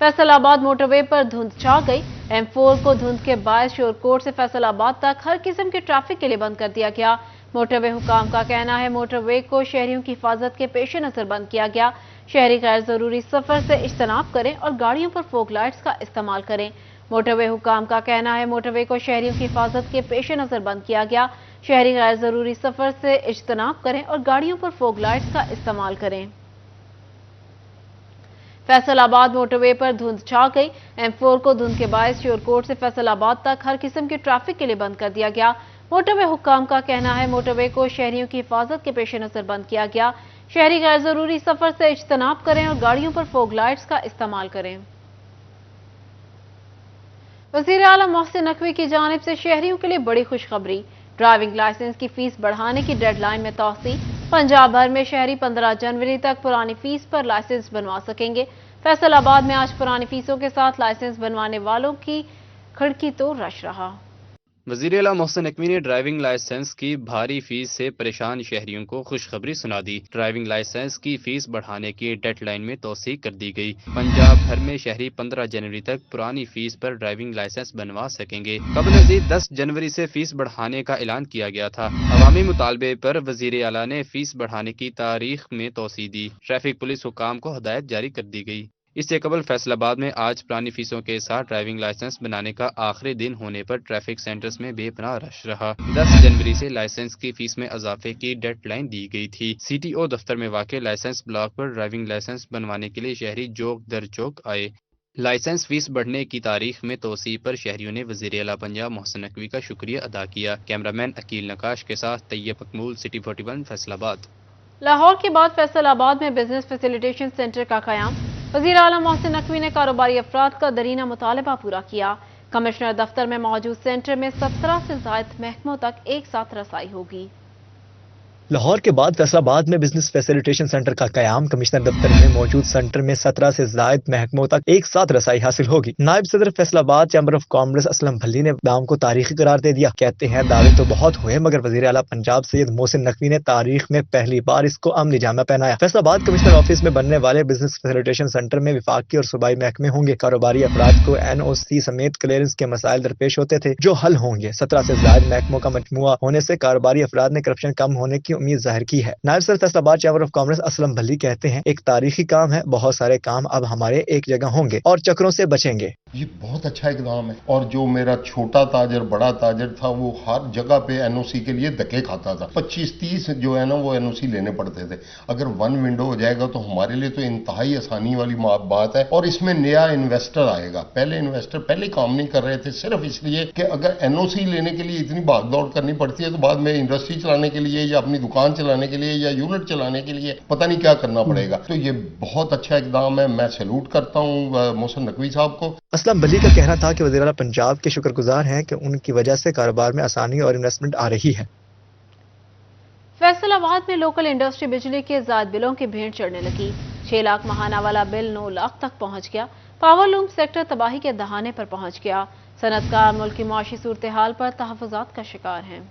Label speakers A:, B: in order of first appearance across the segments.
A: फैसल आबाद मोटरवे पर धुंध छा गई। M4 को धुंध के बायस शोरकोट से फैसल आबाद तक हर किस्म के ट्रैफिक के लिए बंद कर दिया गया। मोटरवे हुकाम का कहना है मोटरवे को शहरियों की हिफाजत के पेश नजर बंद किया गया। शहरी गैर जरूरी सफर से इज्तनाब करें और गाड़ियों पर फोग लाइट्स का इस्तेमाल करें। मोटरवे हुकाम का कहना है मोटरवे को शहरियों की हिफाजत के पेश नजर बंद किया गया। शहरी गैर जरूरी सफर से इज्तनाब करें और गाड़ियों पर फोग लाइट्स का इस्तेमाल करें। फैसल आबाद मोटरवे पर धुंध छा गई। M4 को धुंध के बायस शोरकोट से फैसल आबाद तक हर किस्म के ट्रैफिक के लिए बंद कर दिया गया। मोटरवे हुक्काम का कहना है मोटरवे को शहरियों की हिफाजत के पेश नजर बंद किया गया। शहरी गैर जरूरी सफर से इज्तनाब करें और गाड़ियों पर फोग लाइट्स का इस्तेमाल करें। वज़ीर आला मोहसिन नकवी की जानिब से शहरियों के लिए बड़ी खुशखबरी। ड्राइविंग लाइसेंस की फीस बढ़ाने की डेडलाइन में तौसी। पंजाब भर में शहरी 15 जनवरी तक पुरानी फीस पर लाइसेंस बनवा सकेंगे। फैसल आबाद में आज पुरानी फीसों के साथ लाइसेंस बनवाने वालों की खिड़की तो रश रहा।
B: वज़ीर आला मोहसिन नकवी ने ड्राइविंग लाइसेंस की भारी फीस से परेशान शहरियों को खुशखबरी सुना दी। ड्राइविंग लाइसेंस की फीस बढ़ाने की डेडलाइन में तौसीह कर दी गई। पंजाब भर में शहरी 15 जनवरी तक पुरानी फीस पर ड्राइविंग लाइसेंस बनवा सकेंगे। कबल अज़ीज़ 10 जनवरी से फीस बढ़ाने का ऐलान किया गया था। अवामी मुतालबे पर वज़ीर आला ने फीस बढ़ाने की तारीख में तौसीह दी। ट्रैफिक पुलिस हुकाम को हदायत जारी कर दी गई। इससे कबल फैसलाबाद में आज पुरानी फीसों के साथ ड्राइविंग लाइसेंस बनाने का आखिरी दिन होने पर ट्रैफिक सेंटर्स में बेपनाह रश रहा। 10 जनवरी से लाइसेंस की फीस में इजाफे की डेडलाइन दी गई थी। CTO दफ्तर में वाक़े लाइसेंस ब्लॉक पर ड्राइविंग लाइसेंस बनवाने के लिए शहरी जोक दर जोक आए। लाइसेंस फीस बढ़ने की तारीख में तोसीह पर शहरियों ने वज़ीर आला पंजाब मोहसिन नकवी का शुक्रिया अदा किया। कैमरामैन अकील नकाश के साथ तैयब अकमूल, सिटी 41 फैसलाबाद।
A: लाहौर के बाद फैसल आबाद में बिजनेस फैसिलिटेशन सेंटर का क़याम। वज़ीर आला मोहसिन नकवी ने कारोबारी अफराद का दरीना मुतालबा पूरा किया। कमिश्नर दफ्तर में मौजूद सेंटर में 17 से ज़ायद महकमों तक एक साथ रसाई होगी।
C: लाहौर के बाद फैसलाबाद में बिजनेस फैसिलिटेशन सेंटर का कयाम। कमिश्नर दफ्तर में मौजूद सेंटर में 17 से जायद महकमों तक एक साथ रसाई हासिल होगी। नायब सदर Faisalabad chamber of commerce Aslam Bhalli ने दाम को तारीखी करार दे दिया। कहते हैं दावे तो बहुत हुए मगर वज़ीर आला पंजाब सैयद मोहसिन नकवी ने तारीख में पहली बार इसको अमली जामा पहनाया। फैसलाबाद कमिश्नर ऑफिस में बनने वाले बिजनेस फैसिलिटेशन सेंटर में विफाकी और सूबाई महकमे होंगे। कारोबारी अफराद को NOC समेत क्लियरेंस के मसाइल दरपेश होते थे जो हल होंगे। 17 से जायद महकमों का मजमुआ होने से कारोबारी अफराद ने करप्शन कम होने की उम्मीद जाहिर की है। नायब सदर Faisalabad chamber of commerce Aslam Bhalli कहते हैं एक तारीखी काम है, बहुत सारे काम अब हमारे एक जगह होंगे और चक्रों से बचेंगे।
D: ये बहुत अच्छा इकदाम है और जो मेरा छोटा ताजर बड़ा ताजर था वो हर जगह पे NOC के लिए धक्के खाता था। 25-30 जो है ना वो NOC लेने पड़ते थे। अगर वन विंडो हो जाएगा तो हमारे लिए तो इंतहाई आसानी वाली बात है। और इसमें नया इन्वेस्टर आएगा। पहले इन्वेस्टर पहले काम नहीं कर रहे थे सिर्फ इसलिए कि अगर NOC लेने के लिए इतनी भाग दौड़ करनी पड़ती है तो बाद में इंडस्ट्री चलाने के लिए या अपनी दुकान चलाने के लिए या यूनिट चलाने के लिए पता नहीं क्या करना पड़ेगा। तो ये बहुत अच्छा इकदाम है। मैं सैल्यूट करता हूँ मोहसिन नकवी साहब को।
C: असलम भल्ली का कहना था कि वज़ीर आला पंजाब के शुक्रगुजार हैं कि उनकी वजह से कारोबार में आसानी और इन्वेस्टमेंट आ रही है।
A: फैसलाबाद में लोकल इंडस्ट्री बिजली के ज़ायद बिलों की भीड़ चढ़ने लगी। 6 लाख माहाना वाला बिल 9 लाख तक पहुंच गया। पावरलूम सेक्टर तबाही के दहाने पर पहुंच गया। सनतकार मुल्क की मुआशी सूरत हाल पर तहफ़्फ़ुज़ात का शिकार हैं।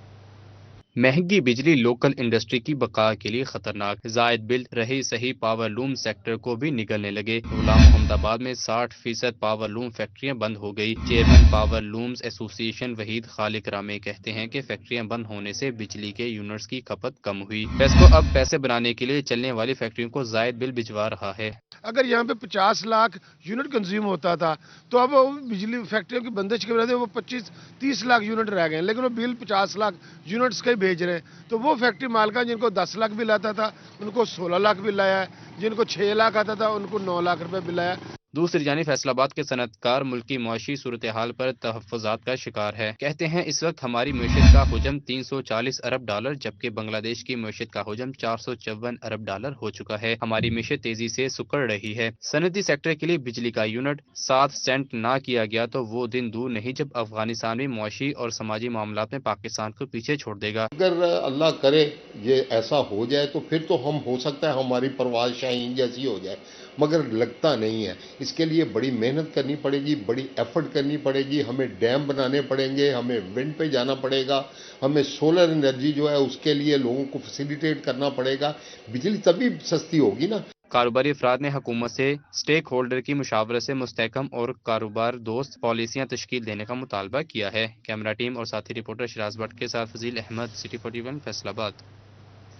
B: महंगी बिजली लोकल इंडस्ट्री की बका के लिए खतरनाक। जायद बिल रही सही पावर लूम सेक्टर को भी निगलने लगे। गुलाम मोहम्मदाबाद में 60% पावर लूम फैक्ट्रियां बंद हो गई। Chairman power looms association Waheed Khaliq Rame कहते हैं कि फैक्ट्रियां बंद होने से बिजली के यूनिट्स की खपत कम हुई। पेस्को अब पैसे बनाने के लिए चलने वाली फैक्ट्रियों को जायद बिल भिजवा रहा है।
E: अगर यहाँ पे 50 लाख यूनिट कंज्यूम होता था तो अब बिजली फैक्ट्रियों की बंदिश की वजह से वो 25-30 लाख यूनिट रह गए, लेकिन वो बिल 50 लाख यूनिट्स का ही भेज रहे हैं। तो वो फैक्ट्री मालिका जिनको 10 लाख बिल आता था उनको 16 लाख बिल आया है, जिनको 6 लाख आता था उनको 9 लाख रुपए बिल आया।
B: दूसरी जानिब फैसलाबाद के सनतकार मुल्क की मुआशी सूरत हाल पर तहफ़्फ़ुज़ात का शिकार है। कहते हैं इस वक्त हमारी मईशत का हुजम $340 अरब जबकि बांग्लादेश की मईशत का हुजम $454 अरब हो चुका है। हमारी मईशत तेजी से सुकड़ रही है। सनती सेक्टर के लिए बिजली का यूनिट 7 सेंट ना किया गया तो वो दिन दूर नहीं जब अफगानिस्तान में मुआशी और समाजी मामलात में पाकिस्तान को पीछे छोड़ देगा।
D: अगर अल्लाह करे ये ऐसा हो जाए तो फिर तो हम हो सकता है हमारी परवाज़ शाहीन जैसी हो जाए, मगर लगता नहीं है। इसके लिए बड़ी मेहनत करनी पड़ेगी, बड़ी एफर्ट करनी पड़ेगी। हमें डैम बनाने पड़ेंगे, हमें विंड पे जाना पड़ेगा, हमें सोलर एनर्जी जो है उसके लिए लोगों को फैसिलिटेट करना पड़ेगा। बिजली तभी सस्ती होगी ना।
B: कारोबारी अफराद ने हुकूमत से स्टेक होल्डर की मुशावरत से मुस्तहकम और कारोबार दोस्त पॉलिसियाँ तश्कील देने का मुतालबा किया है। कैमरा टीम और साथी रिपोर्टर शिराज भट्ट के साथ फजील अहमद, सिटी 41 फैसलाबाद।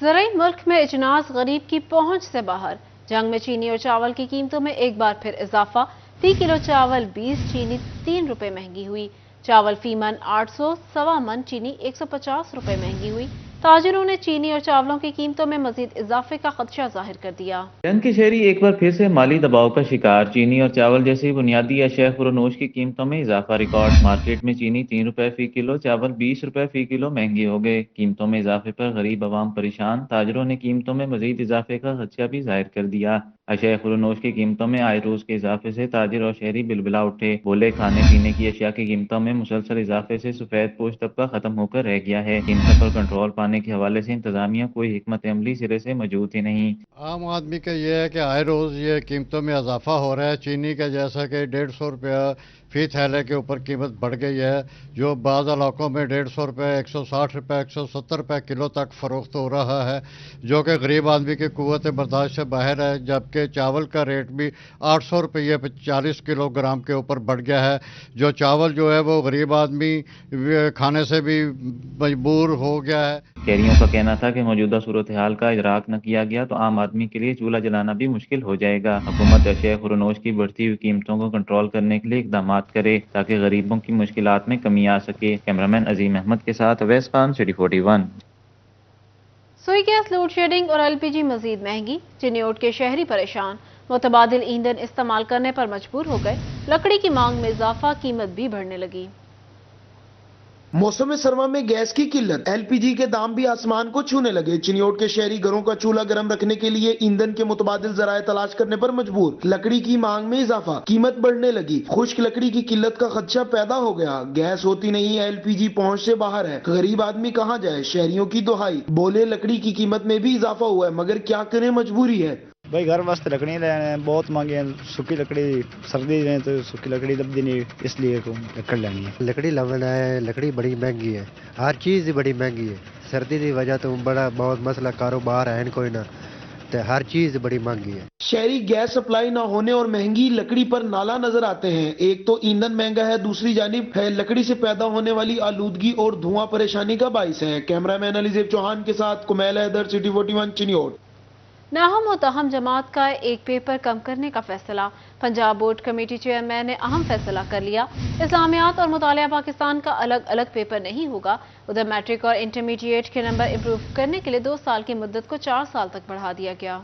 A: ज़राई मुल्क में इजनास गरीब की पहुंच से बाहर। जंग में चीनी और चावल की कीमतों में एक बार फिर इजाफा। फी किलो चावल 20, चीनी 3 रुपए महंगी हुई। चावल फी मन 800, सवा मन चीनी 150 रुपए महंगी हुई। ताजिरों ने चीनी और चावलों की कीमतों में मजीद इजाफे का खदशा जाहिर कर दिया।
F: जंग के शहरी एक बार फिर से माली दबाव का शिकार। चीनी और चावल जैसी बुनियादी अशिया फरोनोश की कीमतों में इजाफा रिकॉर्ड। मार्केट में चीनी 3 रुपए फी किलो, चावल 20 रुपए फी किलो महंगे हो गए। कीमतों में इजाफे पर गरीब आवाम परेशान। ताजरों ने कीमतों में मजीद इजाफे का खदशा भी जाहिर कर दिया। अशिया फरोनोश की कीमतों में आए रोज के इजाफे से ताजिर और शहरी बिलबिला उठे। बोले खाने पीने की अशिया की कीमतों में मुसलसल इजाफे से सफेद पोश तबका खत्म होकर रह गया है। कीमतों पर कंट्रोल पाने के हवाले से इंतजामिया कोई हिकमत अमली सिरे से मौजूद ही नहीं।
G: आम आदमी का ये है कि आए रोज़ ये कीमतों में इजाफा हो रहा है। चीनी का जैसा कि 150 रुपया फी थैले के ऊपर कीमत बढ़ गई है, जो बाज़ इलाकों में 150 रुपये, 160 रुपये, 170 रुपये किलो तक फ़रोख्त हो रहा है, जो कि गरीब आदमी की कुव्वत बर्दाश्त से बाहर है। जबकि चावल का रेट भी 800 रुपये 40 किलोग्राम के ऊपर बढ़ गया है। जो चावल जो है वो गरीब आदमी खाने से भी मजबूर हो गया है।
F: शहरियों का कहना था कि मौजूदा सूरत हाल का इदराक न किया गया तो आम आदमी के लिए चूल्हा जलाना भी मुश्किल हो जाएगा। हुकूमत अशिया खुरनोश की बढ़ती हुई कीमतों को कंट्रोल करने के लिए इकदाम करे ताकि गरीबों की मुश्किलात में कमी आ सके। कैमरामैन अजीम अहमद के साथ अवैस खान, सिटी 41।
A: सुई गैस लोड शेडिंग और LPG मजीद महंगी। चिन्योट के शहरी परेशान। मुतबादिल ईंधन इस्तेमाल करने पर मजबूर हो गए। लकड़ी की मांग में इजाफा, कीमत भी बढ़ने लगी।
H: मौसम सरमा में गैस की किल्लत, LPG के दाम भी आसमान को छूने लगे। चिन्योट के शहरी घरों का चूल्हा गर्म रखने के लिए ईंधन के मुतबादिल जराए तलाश करने पर मजबूर। लकड़ी की मांग में इजाफा, कीमत बढ़ने लगी। खुश्क लकड़ी की किल्लत का खदशा पैदा हो गया। गैस होती नहीं, LPG पहुंच से बाहर है। गरीब आदमी कहाँ जाए, शहरियों की दुहाई। बोले लकड़ी की कीमत में भी इजाफा हुआ है, मगर क्या करें, मजबूरी है।
I: भाई घर वास्ते लकड़ियाँ लेने हैं, बहुत महंगे हैं। सूखी लकड़ी सर्दी में तो सूखी लकड़ी लभदी नहीं, इसलिए लकड़ लेनी है।
J: लकड़ी लाना है, लकड़ी बड़ी महंगी है, हर चीज़ बड़ी महंगी है। सर्दी की वजह तो बड़ा बहुत मसला, कारोबार है कोई ना, तो हर चीज़ बड़ी महंगी है।
H: शहरी गैस सप्लाई न होने और महंगी लकड़ी पर नाला नजर आते हैं। एक तो ईंधन महंगा है, दूसरी जानिब है लकड़ी से पैदा होने वाली आलूदगी और धुआं परेशानी का बाइस है। कैमरामैन अलीजेब चौहान के साथ कुमैल हैदर, सिटी 41 चिन्योट।
A: नाहम और तहम जमात का एक पेपर कम करने का फैसला। पंजाब बोर्ड कमेटी चेयरमैन ने अहम फैसला कर लिया। इस्लामियात और मुतालिया पाकिस्तान का अलग अलग पेपर नहीं होगा। उधर मैट्रिक और इंटरमीडिएट के नंबर इंप्रूव करने के लिए 2 साल की मुद्दत को 4 साल तक बढ़ा दिया गया।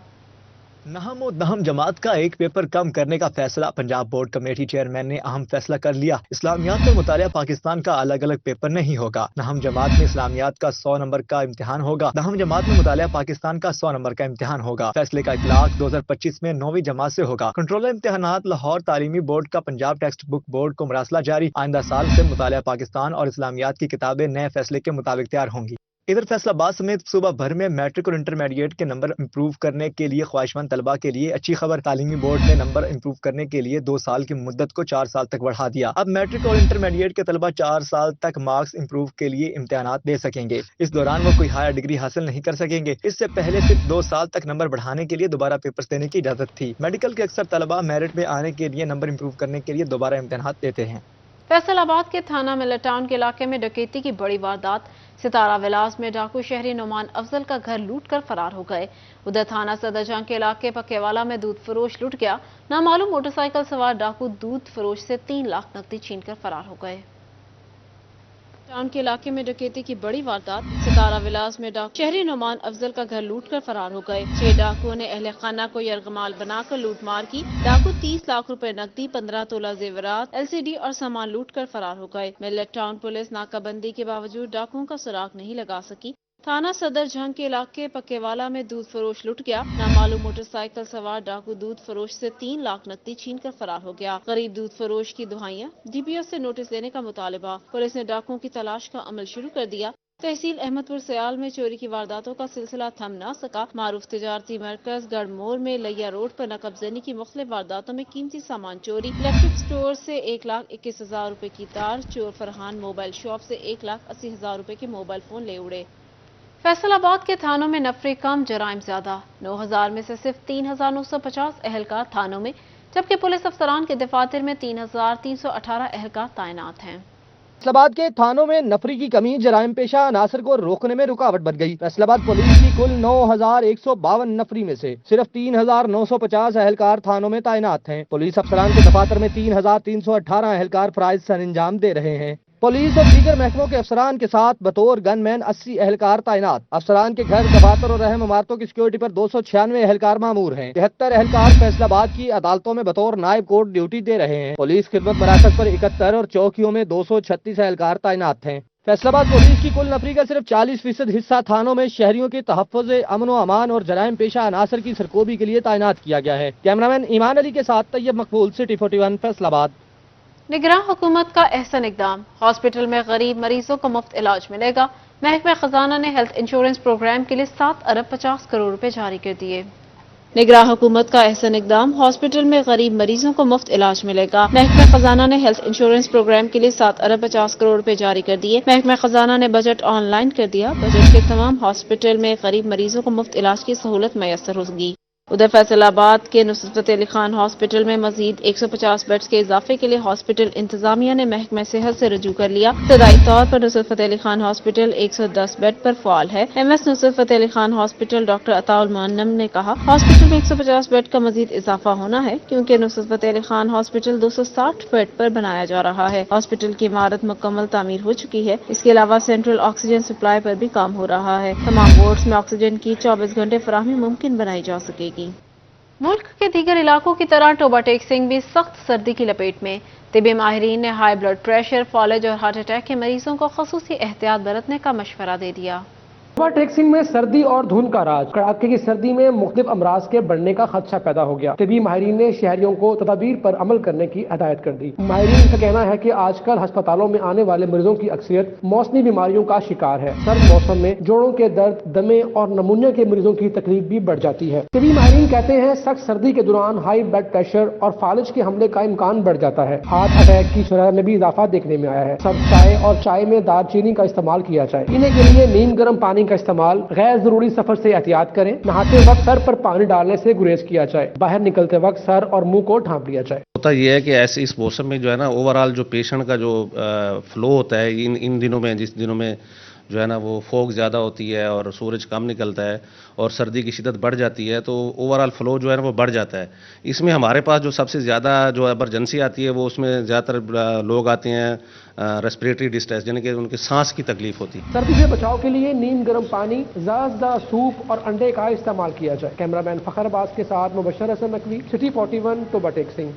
C: नहम और दहम जमात का एक पेपर कम करने का फैसला। पंजाब बोर्ड कमेटी चेयरमैन ने अहम फैसला कर लिया। इस्लामियात और मुतालिया पाकिस्तान का अलग अलग पेपर नहीं होगा। नहम जमात में इस्लामियात का 100 नंबर का इम्तिहान होगा। दहम जमात में मुतालिया पाकिस्तान का 100 नंबर का इम्तिहान होगा। फैसले का इतलाक 2025 में 9वीं जमात से होगा। कंट्रोलर इम्तिहानात लाहौर तालीमी बोर्ड का पंजाब टेक्स्ट बुक बोर्ड को मरासला जारी। आइंदा साल से मुतालिया पाकिस्तान और इस्लामियात की किताबें नए फैसले के मुताबिक तैयार होंगी। इधर फैसलाबाद समेत सूबा भर में मैट्रिक और इंटरमीडिएट के नंबर इंप्रूव करने के लिए ख्वाहिशमंद तलबा के लिए अच्छी खबर। तालीमी बोर्ड ने नंबर इंप्रूव करने के लिए 2 साल की मुद्दत को 4 साल तक बढ़ा दिया। अब मैट्रिक और इंटरमीडिएट के तलबा 4 साल तक मार्क्स इंप्रूव के लिए इम्तिहानात दे सकेंगे। इस दौरान वो कोई हायर डिग्री हासिल नहीं कर सकेंगे। इससे पहले सिर्फ 2 साल तक नंबर बढ़ाने के लिए दोबारा पेपर्स देने की इजाजत थी। मेडिकल के अक्सर तलबा मेरिट में आने के लिए नंबर इंप्रूव करने के लिए दोबारा इम्तिहानात देते हैं।
A: फैसलाबाद के थाना मिलर टाउन के इलाके में डकैती की बड़ी वारदात। सितारा विलास में डाकू शहरी नुमान अफजल का घर लूट कर फरार हो गए। उधर थाना सदर जंग के इलाके पकेवाला में दूध फरोश लुट गया। नामालूम मोटरसाइकिल सवार डाकू दूध फरोश से 3 लाख नकदी छीनकर फरार हो गए। टाउन के इलाके में डकैती की बड़ी वारदात। सितारा विलास में डाकू शहरी नुमान अफजल का घर लूट कर फरार हो गए। 6 डाकुओं ने अहले खाना को यरगमाल बनाकर लूटमार की। डाकू 30 लाख रुपए नकदी, 15 तोला जेवरात, LCD और सामान लूट कर फरार हो गए। मिलर टाउन पुलिस नाकाबंदी के बावजूद डाकुओं का सुराग नहीं लगा सकी। थाना सदर झंग के इलाके पक्केवाला में दूध फरोश लुट गया। नामालूम मोटरसाइकिल सवार डाकू दूध फरोश से 3 लाख नकदी छीनकर फरार हो गया। गरीब दूध फरोश की दुहाइयां, DPO से नोटिस देने का मुतालिबा। पुलिस ने डाकुओं की तलाश का अमल शुरू कर दिया। तहसील अहमदपुर सयाल में चोरी की वारदातों का सिलसिला थम न सका। मारूफ तिजारती मरकज गढ़मोर में लैया रोड पर नकबजनी की मुख्तलिफ वारदातों में कीमती सामान चोरी। इलेक्ट्रिक स्टोर से 1,21,000 रुपए की तार, चोर फरहान मोबाइल शॉप से 1,80,000 रुपए के मोबाइल फोन ले उड़े। فیصل آباد کے تھانوں میں نفری کم، جرائم زیادہ۔ 9000 میں سے صرف 3950 اہلکار تھانوں میں، جبکہ پولیس افسران کے دفاتر میں 3318 اہلکار تعینات ہیں۔
K: فیصل آباد کے تھانوں میں نفری کی کمی جرائم پیشہ عناصر کو روکنے میں رکاوٹ بن گئی۔ فیصل آباد پولیس کی کل 9152 نفری میں سے صرف 3950 اہلکار تھانوں میں تعینات ہیں۔ پولیس افسران کے دفاتر میں 3318 اہلکار فرائض سر انجام دے رہے ہیں۔ پولیس اور دیگر محکموں کے افسران کے ساتھ بطور گن مین 80 اہلکار تعینات۔ افسران کے گھر، دفاتر اور اہم عمارتوں کی سیکورٹی پر 296 اہلکار مامور ہیں۔ 73 اہلکار فیصل آباد کی عدالتوں میں بطور نائب کورٹ ڈیوٹی دے رہے ہیں۔ پولیس خدمت مراکز پر 71 اور چوکیوں میں 236 اہلکار تعینات ہیں۔ فیصل آباد پولیس کی کل نفری کا صرف 40% حصہ تھانوں میں شہریوں کے تحفظ، امن و امان اور جرائم پیشہ عناصر کی سرکوبی کے لیے تعینات کیا گیا ہے۔ کیمرامین ایمان علی کے ساتھ طیب مقبول، سٹی 41 فیصل آباد۔
A: نگراں حکومت کا احسن اقدام، ہاسپٹل میں غریب مریضوں کو مفت علاج ملے گا۔ محکمہ خزانہ نے ہیلتھ انشورنس پروگرام کے لیے 7 ارب 50 کروڑ روپے جاری کر دیے۔ نگراں حکومت کا احسن اقدام، ہاسپٹل میں غریب مریضوں کو مفت علاج ملے گا۔ محکمہ خزانہ نے ہیلتھ انشورنس پروگرام کے لیے 7 ارب 50 کروڑ روپے جاری کر دیے۔ محکمہ خزانہ نے بجٹ آن لائن کر دیا۔ بجٹ کے تمام ہاسپٹل میں غریب مریضوں کو مفت علاج کی سہولت میسر ہوگی۔ ادھر فیصل آباد کے نصرت فتح علی خان ہاسپٹل میں مزید 150 بیڈز کے اضافے کے لیے ہاسپٹل انتظامیہ نے محکمہ صحت سے رجوع کر لیا۔ ابتدائی طور پر نصرت فتح علی خان ہاسپٹل 110 بیڈ پر فعال ہے۔ M S Nusrat Fateh Ali Khan hospital doctor عطاء المعلم نے کہا، ہاسپٹل میں 150 بیڈ کا مزید اضافہ ہونا ہے کیونکہ نصرت فتح علی خان ہاسپٹل 260 بیڈ پر بنایا جا رہا ہے۔ ہاسپٹل کی عمارت مکمل تعمیر ہو چکی ہے۔ اس کے علاوہ سینٹرل آکسیجن سپلائی پر بھی کام ہو رہا ہے۔ تمام وارڈز میں آکسیجن کی 24 گھنٹے فراہمی ممکن بنائی جا سکے گی۔ ملک کے دیگر علاقوں کی طرح ٹوبہ ٹیکسنگ بھی سخت سردی کی لپیٹ میں۔ طبی ماہرین نے ہائی بلڈ پریشر، فالج اور ہارٹ اٹیک کے مریضوں کو خصوصی احتیاط برتنے کا مشورہ دے دیا۔
L: ٹوبہ ٹیکسنگ میں سردی اور دھند کا راج، کڑاکے کی سردی میں مختلف امراض کے بڑھنے کا خدشہ پیدا ہو گیا۔ طبی ماہرین نے شہریوں کو تدابیر پر عمل کرنے کی ہدایت کر دی۔ ماہرین کا کہنا ہے کہ آج کل ہسپتالوں میں آنے والے مریضوں کی اکثریت موسمی بیماریوں کا شکار ہے۔ سرد موسم میں جوڑوں کے درد، دمے اور نمونیا کے مریضوں کی تکلیف بھی بڑھ جاتی ہے۔ طبی ماہرین کہتے ہیں سخت سردی کے دوران ہائی بلڈ پریشر اور فالج کے حملے کا امکان بڑھ جاتا ہے۔ ہارٹ اٹیک کی شرح میں بھی اضافہ دیکھنے میں آیا ہے۔ سرد چائے اور چائے میں دار چینی کا استعمال کیا جائے۔ پینے کے لیے نیم گرم پانی کا استعمال، غیر ضروری سفر سے احتیاط کریں۔ نہاتے وقت سر پر پانی ڈالنے سے گریز کیا جائے۔ باہر نکلتے وقت سر اور منہ کو ڈھانپ لیا جائے۔
M: ہوتا یہ ہے کہ ایسے اس موسم میں جو ہے نا اوورال جو پیشنٹ کا جو فلو ہوتا ہے ان دنوں میں، جس دنوں میں جو ہے نا وہ فوگ زیادہ ہوتی ہے اور سورج کم نکلتا ہے اور سردی کی شدت بڑھ جاتی ہے تو اوورال فلو جو ہے نا وہ بڑھ جاتا ہے۔ اس میں ہمارے پاس جو سب سے زیادہ جو ایمرجنسی آتی ہے وہ اس میں زیادہ تر لوگ آتے ہیں ریسپریٹری ڈسٹریس، یعنی کہ ان کے سانس کی تکلیف ہوتی ہے۔
L: سردی سے بچاؤ کے لیے نیم گرم پانی، زیادہ سوپ اور انڈے کا استعمال کیا جائے۔ کیمرامین فخر عباس کے ساتھ مبشر حسن نقوی، سٹی 41 ٹوبہ ٹیکسنگ۔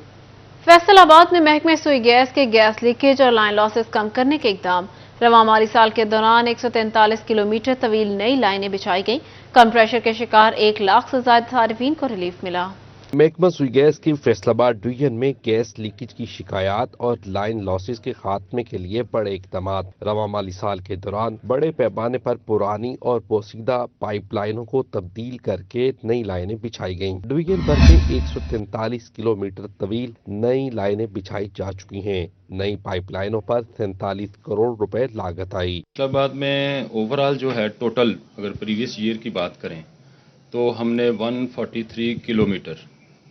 A: فیصل آباد میں محکمہ سوئی گیس کے گیس لیکیج اور لائن لاسز کم کرنے کے اقدام۔ رواں مالی سال کے دوران 143 کلومیٹر طویل نئی لائنیں بچھائی گئیں۔ کم پریشر کے شکار 1 لاکھ سے زائد صارفین کو ریلیف ملا۔
N: محکمہ سوئی گیس کی فیصل آباد ڈویژن میں گیس لیکیج کی شکایات اور لائن لاسز کے خاتمے کے لیے بڑے اقدامات۔ رواں مالی سال کے دوران بڑے پیمانے پر پرانی اور پوسیدہ پائپ لائنوں کو تبدیل کر کے نئی لائنیں بچھائی گئیں۔ ڈویژن بھر میں 143 کلومیٹر طویل نئی لائنیں بچھائی جا چکی ہیں۔ نئی پائپ لائنوں پر 47 کروڑ روپے لاگت آئی۔
O: فیصل آباد میں اوورال جو ہے ٹوٹل اگر پریویس ایئر کی بات کریں تو ہم نے 143 کلومیٹر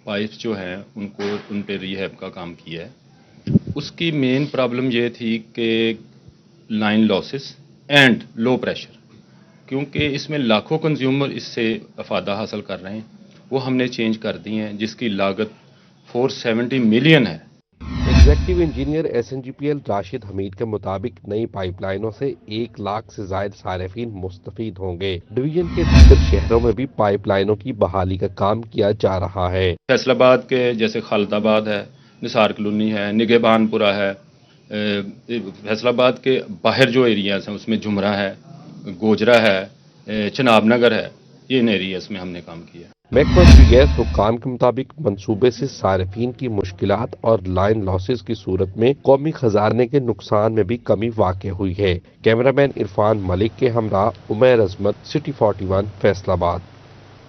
O: پائپس جو ہیں ان پہ ریہیب کا کام کیا ہے۔ اس کی مین پرابلم یہ تھی کہ line losses and low pressure, کیونکہ اس میں لاکھوں کنزیومر اس سے افادہ حاصل کر رہے ہیں، وہ ہم نے چینج کر دی ہیں جس کی لاگت 470 ملین ہے۔
N: ایگزیکٹو انجینئر SNGPL راشد حمید کے مطابق نئی پائپ لائنوں سے 1 لاکھ سے زائد صارفین مستفید ہوں گے۔ ڈویژن کے دیگر شہروں میں بھی پائپ لائنوں کی بحالی کا کام کیا جا رہا ہے۔
O: فیصل آباد کے جیسے خالد آباد ہے، نثار کلونی ہے، نگہبان پورہ ہے، فیصل آباد کے باہر جو ایریاز ہیں اس میں جمرہ ہے، گوجرا ہے، چناب نگر ہے، یہ ان ایریاز میں ہم نے کام کیا۔
N: محکمہ سوئی گیس حکام کے مطابق منصوبے سے صارفین کی مشکلات اور لائن لاسز کی صورت میں قومی خزانے کے نقصان میں بھی کمی واقع ہوئی ہے۔ کیمرامین عرفان ملک کے ہمراہ عمیر عظمت، سٹی 41 فیصل آباد۔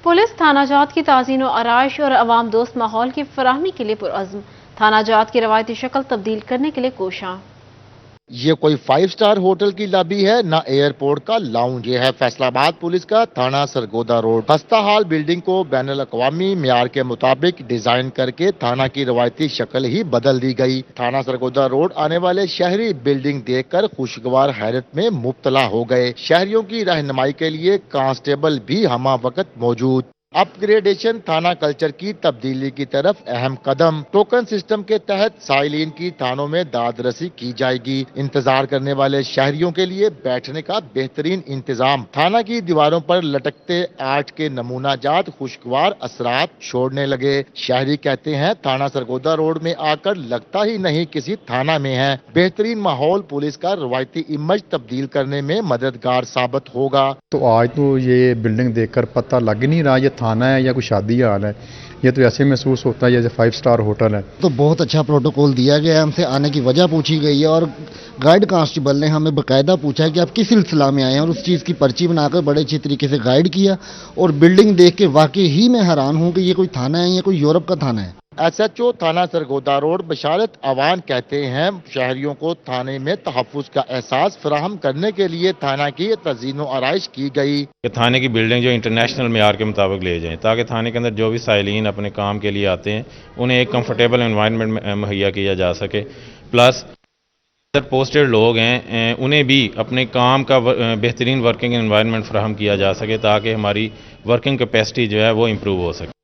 A: پولیس تھانہ جات کی تعزین و آرائش اور عوام دوست ماحول کی فراہمی کے لیے پرعزم، تھانہ جات کی روایتی شکل تبدیل کرنے کے لیے کوشاں۔
P: یہ کوئی 5 स्टार होटल की लॉबी है ना एयरपोर्ट का लाउंज। ये है फैसलाबाद पुलिस का थाना सरगोदा रोड। खस्ता हाल बिल्डिंग को बैनुल अक़वामी मियार के मुताबिक डिजाइन करके थाना की रवायती शक्ल ही बदल दी गई। थाना सरगोदा रोड आने वाले शहरी बिल्डिंग देखकर खुशगवार हैरत में मुब्तला हो गए। शहरियों की रहनुमाई के लिए कांस्टेबल भी हमा वक्त मौजूद। अपग्रेडेशन थाना कल्चर की तब्दीली की तरफ अहम कदम। टोकन सिस्टम के तहत साइलिन की थानों में दाद रसी की जाएगी। इंतजार करने वाले शहरियों के लिए बैठने का बेहतरीन इंतजाम। थाना की दीवारों पर लटकते आर्ट के नमूना जात खुशगवार असरात छोड़ने लगे। शहरी कहते हैं थाना सरगोदा रोड में आकर लगता ही नहीं किसी थाना में है। बेहतरीन माहौल पुलिस का रवायती इमेज तब्दील करने में मददगार साबित होगा।
Q: तो आज तो ये बिल्डिंग देखकर पता लग नहीं रहा ये थाना है या कोई शादी हाल है। ये तो ऐसे महसूस होता है जैसे 5 स्टार होटल है।
R: तो बहुत अच्छा प्रोटोकॉल दिया गया है। हमसे आने की वजह पूछी गई है और गाइड कांस्टेबल ने हमें बकायदा पूछा है कि आप किस सिलसिला में आए हैं और उस चीज़ की पर्ची बनाकर बड़े अच्छी तरीके से गाइड किया। और बिल्डिंग देख के वाकई ही मैं हैरान हूँ कि ये कोई थाना है या कोई यूरोप का थाना है।
P: SHO थाना सरगोदा रोड बशारत अवान कहते हैं शहरियों को थाने में तहफ़्फ़ुज़ का एहसास फराहम करने के लिए थाना की तज़ीनो आराइश की गई।
S: कि थाने की बिल्डिंग जो इंटरनेशनल मेयार के मुताबिक ले जाएं ताकि थाने के अंदर जो भी साइलिन अपने काम के लिए आते हैं उन्हें एक कंफर्टेबल एनवायरनमेंट मुहैया किया जा सके। प्लस पोस्टेड लोग हैं उन्हें भी अपने काम का बेहतरीन वर्किंग एनवायरनमेंट फराहम किया जा सके ताकि हमारी वर्किंग कैपेसिटी जो है वो इम्प्रूव हो सके।